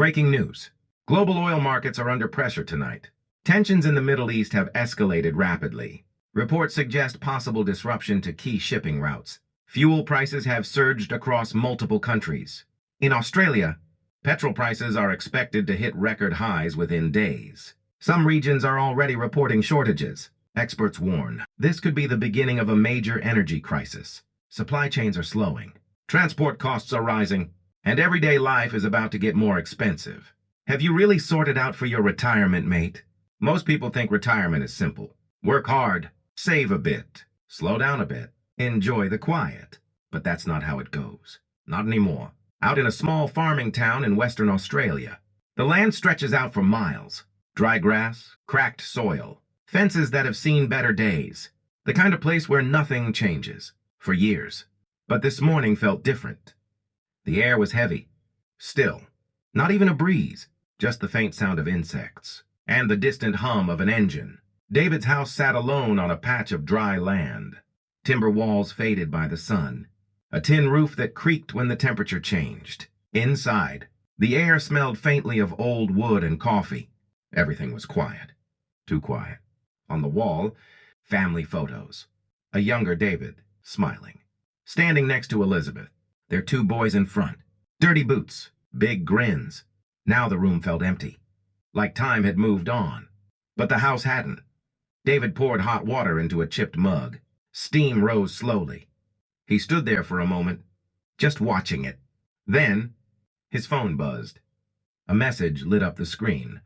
Breaking news. Global oil markets are under pressure tonight. Tensions in the Middle East have escalated rapidly. Reports suggest possible disruption to key shipping routes. Fuel prices have surged across multiple countries. In Australia, petrol prices are expected to hit record highs within days. Some regions are already reporting shortages. Experts warn this could be the beginning of a major energy crisis. Supply chains are slowing. Transport costs are rising. And everyday life is about to get more expensive. Have you really sorted out for your retirement, mate? Most people think retirement is simple. Work hard, save a bit, slow down a bit, enjoy the quiet. But that's not how it goes. Not anymore. Out in a small farming town in Western Australia, the land stretches out for miles. Dry grass, cracked soil, fences that have seen better days. The kind of place where nothing changes for years. But this morning felt different. The air was heavy, still, not even a breeze, just the faint sound of insects, and the distant hum of an engine. David's house sat alone on a patch of dry land, timber walls faded by the sun, a tin roof that creaked when the temperature changed. Inside, the air smelled faintly of old wood and coffee. Everything was quiet, too quiet. On the wall, family photos. A younger David, smiling, standing next to Elizabeth. Their two boys in front. Dirty boots, big grins. Now the room felt empty, like time had moved on. But the house hadn't. David poured hot water into a chipped mug. Steam rose slowly. He stood there for a moment, just watching it. Then, his phone buzzed. A message lit up the screen.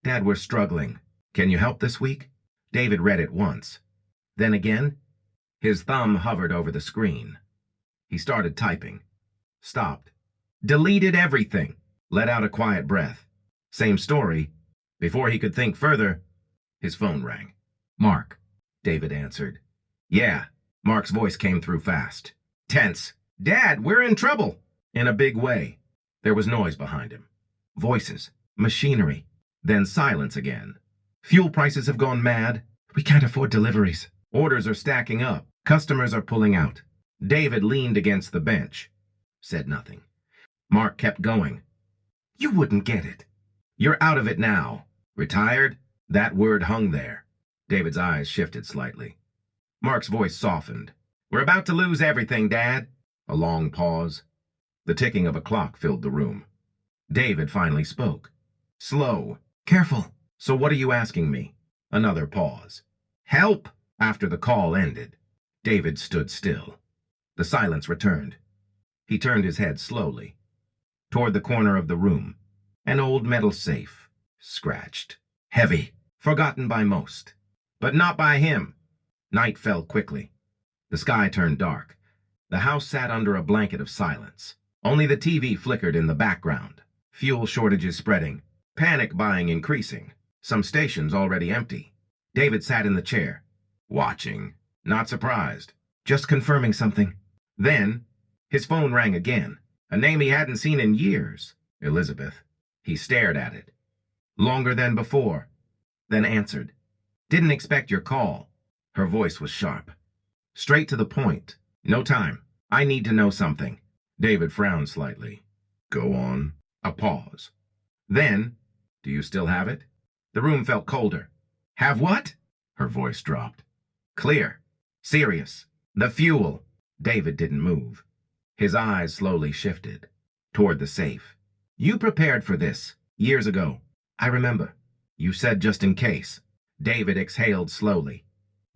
"Dad, we're struggling. Can you help this week?" David read it once. Then again, his thumb hovered over the screen. He started typing. Stopped. Deleted everything. Let out a quiet breath. Same story. Before he could think further, his phone rang. "Mark," David answered. "Yeah." Mark's voice came through fast. Tense. "Dad, we're in trouble." In a big way. There was noise behind him. Voices. Machinery. Then silence again. "Fuel prices have gone mad. We can't afford deliveries. Orders are stacking up. Customers are pulling out." David leaned against the bench. Said nothing. Mark kept going. "You wouldn't get it. You're out of it now. Retired?" That word hung there. David's eyes shifted slightly. Mark's voice softened. "We're about to lose everything, Dad." A long pause. The ticking of a clock filled the room. David finally spoke. Slow. "Careful. So what are you asking me?" Another pause. "Help!" After the call ended, David stood still. The silence returned. He turned his head slowly. Toward the corner of the room. An old metal safe. Scratched. Heavy. Forgotten by most. But not by him. Night fell quickly. The sky turned dark. The house sat under a blanket of silence. Only the TV flickered in the background. Fuel shortages spreading. Panic buying increasing. Some stations already empty. David sat in the chair. Watching. Not surprised. Just confirming something. Then, his phone rang again. A name he hadn't seen in years. Elizabeth. He stared at it. Longer than before. Then answered. "Didn't expect your call." Her voice was sharp. Straight to the point. "No time. I need to know something." David frowned slightly. "Go on." A pause. Then, "Do you still have it?" The room felt colder. "Have what?" Her voice dropped. "Clear. Serious. The fuel." David didn't move. His eyes slowly shifted. Toward the safe. "You prepared for this. Years ago. I remember. You said just in case." David exhaled slowly.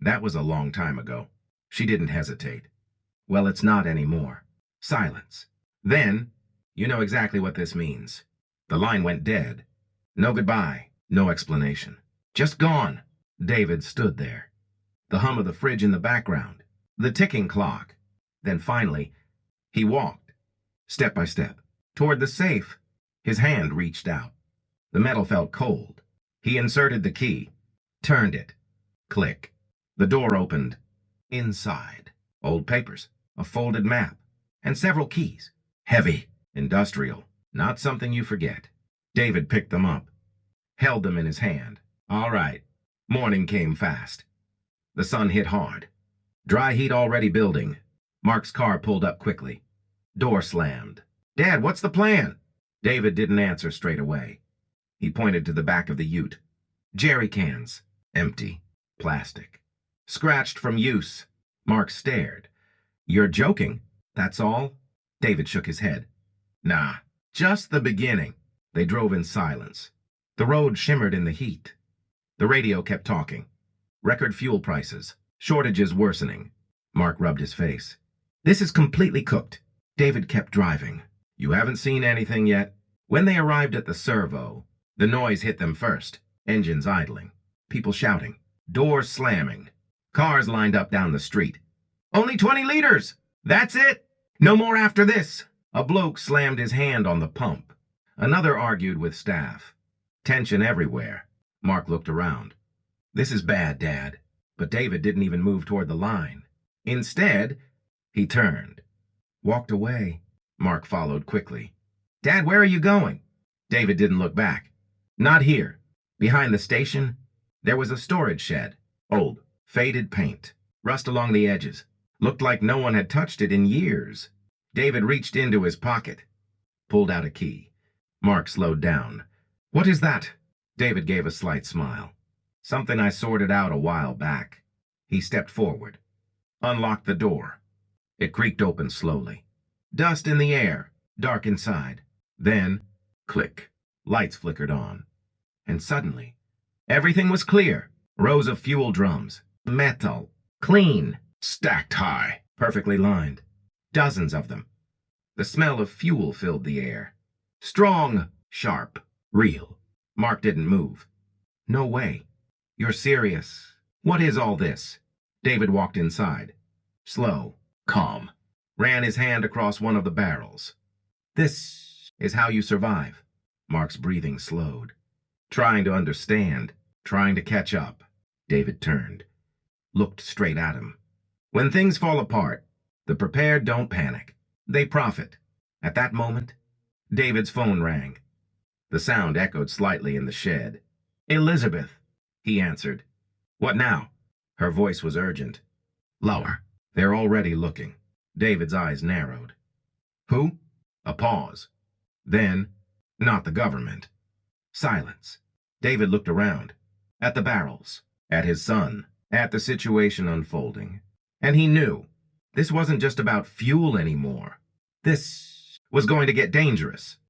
"That was a long time ago." She didn't hesitate. "Well, it's not anymore." Silence. Then, "You know exactly what this means." The line went dead. No goodbye. No explanation. Just gone. David stood there. The hum of the fridge in the background. The ticking clock. Then finally, he walked, step by step, toward the safe. His hand reached out. The metal felt cold. He inserted the key, turned it. Click. The door opened. Inside, old papers, a folded map, and several keys. Heavy, industrial, not something you forget. David picked them up, held them in his hand. All right. Morning came fast. The sun hit hard. Dry heat already building. Mark's car pulled up quickly. Door slammed. "Dad, what's the plan?" David didn't answer straight away. He pointed to the back of the ute. Jerry cans. Empty. Plastic. Scratched from use. Mark stared. You're joking. That's all? David shook his head. Nah, just the beginning. They drove in silence. The road shimmered in the heat. The radio kept talking. Record fuel prices. Shortages worsening. Mark rubbed his face. This is completely cooked. David kept driving. You haven't seen anything yet? When they arrived at the servo, the noise hit them first. Engines idling. People shouting. Doors slamming. Cars lined up down the street. Only 20 liters! That's it! No more after this! A bloke slammed his hand on the pump. Another argued with staff. Tension everywhere. Mark looked around. This is bad, Dad. But David didn't even move toward the line. Instead, he turned. Walked away. Mark followed quickly. Dad, where are you going? David didn't look back. Not here. Behind the station, there was a storage shed. Old, faded paint. Rust along the edges. Looked like no one had touched it in years. David reached into his pocket. Pulled out a key. Mark slowed down. What is that? David gave a slight smile. Something I sorted out a while back. He stepped forward. Unlocked the door. It creaked open slowly. Dust in the air, dark inside. Then, click. Lights flickered on. And suddenly, everything was clear. Rows of fuel drums. Metal. Clean. Stacked high. Perfectly lined. Dozens of them. The smell of fuel filled the air. Strong. Sharp. Real. Mark didn't move. No way. You're serious. What is all this? David walked inside. Slow. Calm. Ran his hand across one of the barrels. This is how you survive. Mark's breathing slowed. Trying to understand. Trying to catch up. David turned. Looked straight at him. When things fall apart, the prepared don't panic. They profit. At that moment, David's phone rang. The sound echoed slightly in the shed. Elizabeth, he answered. What now? Her voice was urgent. Lower. They're already looking. David's eyes narrowed. Who? A pause. Then, not the government. Silence. David looked around. At the barrels. At his son. At the situation unfolding. And he knew. This wasn't just about fuel anymore. This was going to get dangerous.